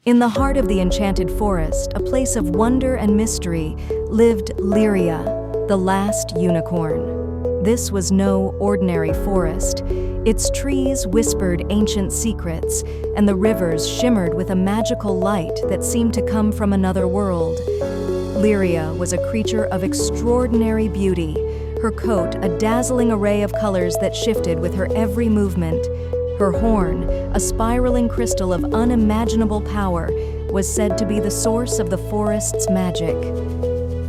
In the heart of the Enchanted Forest, a place of wonder and mystery, lived Lyria, the last unicorn. This was no ordinary forest. Its trees whispered ancient secrets, and the rivers shimmered with a magical light that seemed to come from another world. Lyria was a creature of extraordinary beauty, her coat a dazzling array of colors that shifted with her every movement. Her horn, a spiraling crystal of unimaginable power, was said to be the source of the forest's magic.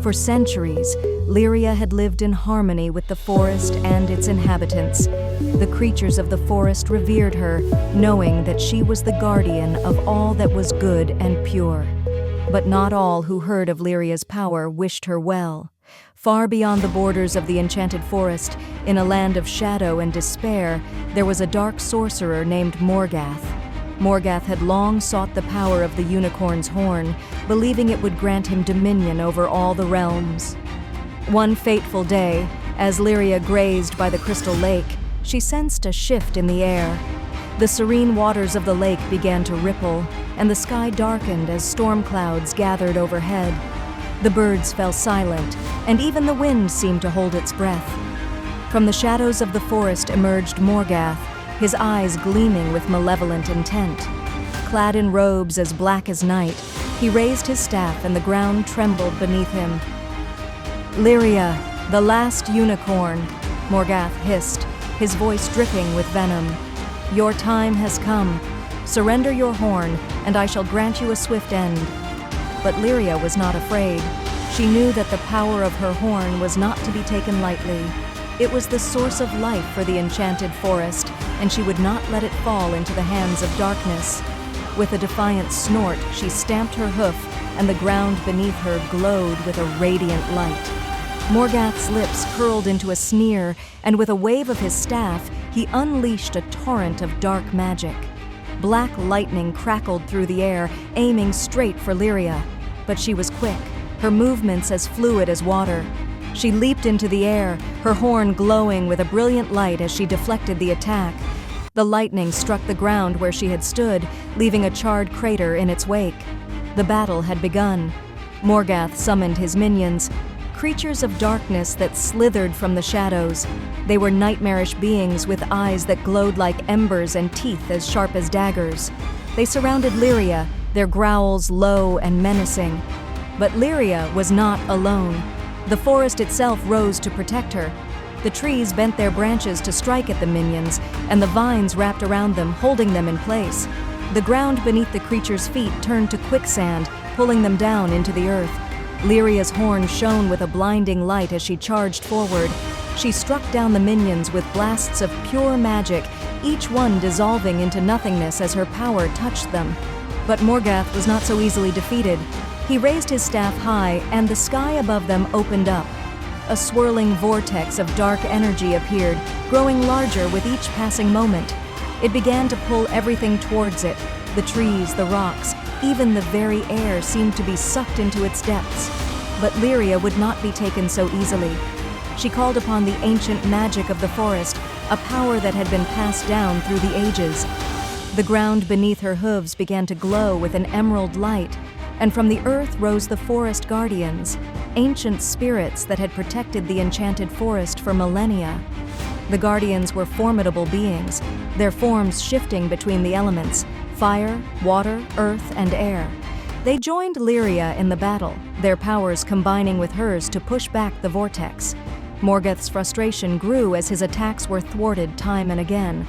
For centuries, Lyria had lived in harmony with the forest and its inhabitants. The creatures of the forest revered her, knowing that she was the guardian of all that was good and pure. But not all who heard of Lyria's power wished her well. Far beyond the borders of the Enchanted Forest, in a land of shadow and despair, there was a dark sorcerer named Morgath. Morgath had long sought the power of the unicorn's horn, believing it would grant him dominion over all the realms. One fateful day, as Lyria grazed by the crystal lake, she sensed a shift in the air. The serene waters of the lake began to ripple, and the sky darkened as storm clouds gathered overhead. The birds fell silent, and even the wind seemed to hold its breath. From the shadows of the forest emerged Morgath, his eyes gleaming with malevolent intent. Clad in robes as black as night, he raised his staff and the ground trembled beneath him. "Lyria, the last unicorn," Morgath hissed, his voice dripping with venom. "Your time has come. Surrender your horn, and I shall grant you a swift end." But Lyria was not afraid. She knew that the power of her horn was not to be taken lightly. It was the source of life for the Enchanted Forest, and she would not let it fall into the hands of darkness. With a defiant snort, she stamped her hoof, and the ground beneath her glowed with a radiant light. Morgath's lips curled into a sneer, and with a wave of his staff, he unleashed a torrent of dark magic. Black lightning crackled through the air, aiming straight for Lyria. But she was quick, her movements as fluid as water. She leaped into the air, her horn glowing with a brilliant light as she deflected the attack. The lightning struck the ground where she had stood, leaving a charred crater in its wake. The battle had begun. Morgath summoned his minions, creatures of darkness that slithered from the shadows. They were nightmarish beings with eyes that glowed like embers and teeth as sharp as daggers. They surrounded Lyria, their growls low and menacing. But Lyria was not alone. The forest itself rose to protect her. The trees bent their branches to strike at the minions, and the vines wrapped around them, holding them in place. The ground beneath the creatures' feet turned to quicksand, pulling them down into the earth. Lyria's horn shone with a blinding light as she charged forward. She struck down the minions with blasts of pure magic, each one dissolving into nothingness as her power touched them. But Morgath was not so easily defeated. He raised his staff high, and the sky above them opened up. A swirling vortex of dark energy appeared, growing larger with each passing moment. It began to pull everything towards it. The trees, the rocks, even the very air seemed to be sucked into its depths. But Lyria would not be taken so easily. She called upon the ancient magic of the forest, a power that had been passed down through the ages. The ground beneath her hooves began to glow with an emerald light, and from the earth rose the forest guardians, ancient spirits that had protected the Enchanted Forest for millennia. The guardians were formidable beings, their forms shifting between the elements: fire, water, earth, and air. They joined Lyria in the battle, their powers combining with hers to push back the vortex. Morgath's frustration grew as his attacks were thwarted time and again.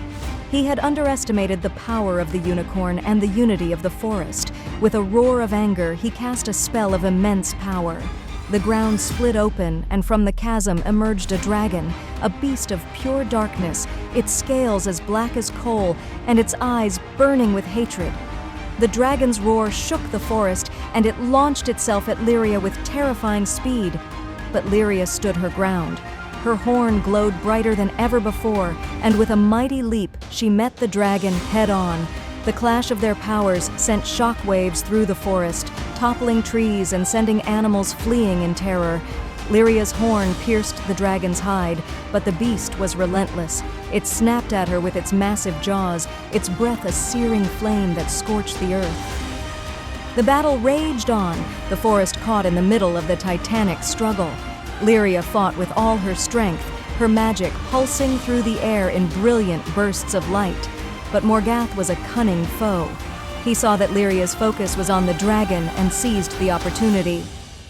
He had underestimated the power of the unicorn and the unity of the forest. With a roar of anger, he cast a spell of immense power. The ground split open, and from the chasm emerged a dragon, a beast of pure darkness, its scales as black as coal, and its eyes burning with hatred. The dragon's roar shook the forest, and it launched itself at Lyria with terrifying speed. But Lyria stood her ground. Her horn glowed brighter than ever before, and with a mighty leap, she met the dragon head-on. The clash of their powers sent shockwaves through the forest, toppling trees and sending animals fleeing in terror. Lyria's horn pierced the dragon's hide, but the beast was relentless. It snapped at her with its massive jaws, its breath a searing flame that scorched the earth. The battle raged on, the forest caught in the middle of the titanic struggle. Lyria fought with all her strength, her magic pulsing through the air in brilliant bursts of light. But Morgath was a cunning foe. He saw that Lyria's focus was on the dragon and seized the opportunity.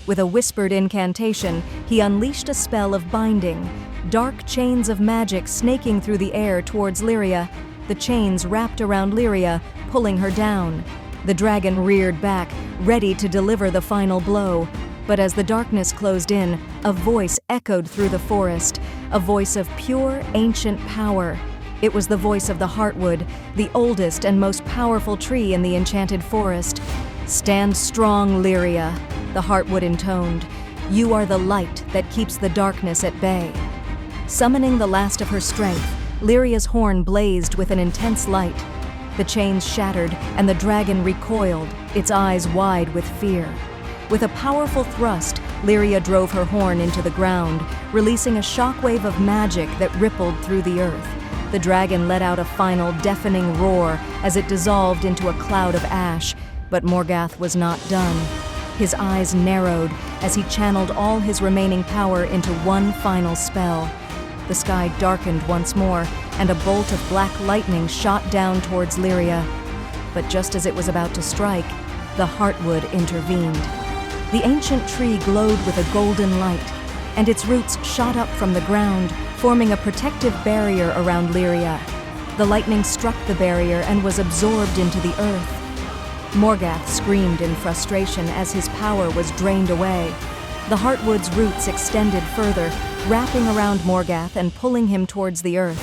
With a whispered incantation, he unleashed a spell of binding. Dark chains of magic snaking through the air towards Lyria. The chains wrapped around Lyria, pulling her down. The dragon reared back, ready to deliver the final blow. But as the darkness closed in, a voice echoed through the forest, a voice of pure, ancient power. It was the voice of the Heartwood, the oldest and most powerful tree in the Enchanted Forest. "Stand strong, Lyria," the Heartwood intoned. "You are the light that keeps the darkness at bay." Summoning the last of her strength, Lyria's horn blazed with an intense light. The chains shattered, and the dragon recoiled, its eyes wide with fear. With a powerful thrust, Lyria drove her horn into the ground, releasing a shockwave of magic that rippled through the earth. The dragon let out a final deafening roar as it dissolved into a cloud of ash, but Morgath was not done. His eyes narrowed as he channeled all his remaining power into one final spell. The sky darkened once more, and a bolt of black lightning shot down towards Lyria. But just as it was about to strike, the Heartwood intervened. The ancient tree glowed with a golden light, and its roots shot up from the ground, forming a protective barrier around Lyria. The lightning struck the barrier and was absorbed into the earth. Morgath screamed in frustration as his power was drained away. The Heartwood's roots extended further, wrapping around Morgath and pulling him towards the earth.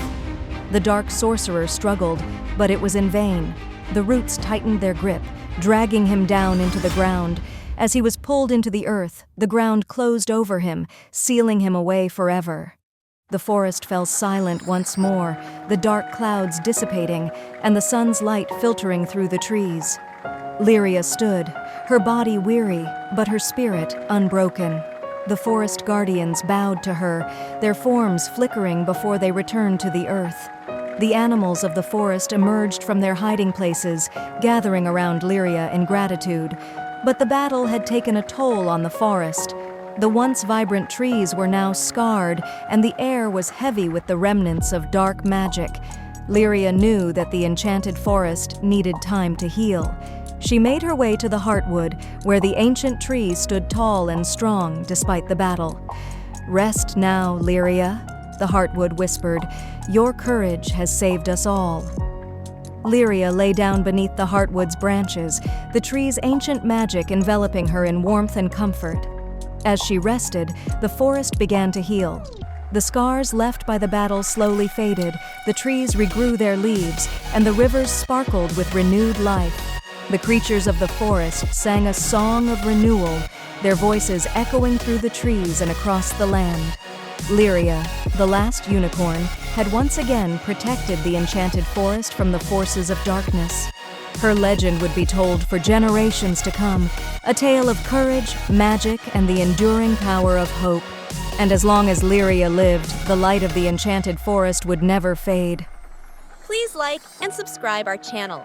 The dark sorcerer struggled, but it was in vain. The roots tightened their grip, dragging him down into the ground. As he was pulled into the earth, the ground closed over him, sealing him away forever. The forest fell silent once more, the dark clouds dissipating, and the sun's light filtering through the trees. Lyria stood, her body weary, but her spirit unbroken. The forest guardians bowed to her, their forms flickering before they returned to the earth. The animals of the forest emerged from their hiding places, gathering around Lyria in gratitude. But the battle had taken a toll on the forest. The once vibrant trees were now scarred, and the air was heavy with the remnants of dark magic. Lyria knew that the Enchanted Forest needed time to heal. She made her way to the Heartwood, where the ancient tree stood tall and strong despite the battle. "Rest now, Lyria," the Heartwood whispered. "Your courage has saved us all." Lyria lay down beneath the Heartwood's branches, the tree's ancient magic enveloping her in warmth and comfort. As she rested, the forest began to heal. The scars left by the battle slowly faded, the trees regrew their leaves, and the rivers sparkled with renewed life. The creatures of the forest sang a song of renewal, their voices echoing through the trees and across the land. Lyria, the last unicorn, had once again protected the Enchanted Forest from the forces of darkness. Her legend would be told for generations to come, a tale of courage, magic, and the enduring power of hope. And as long as Lyria lived, the light of the Enchanted Forest would never fade. Please like and subscribe our channel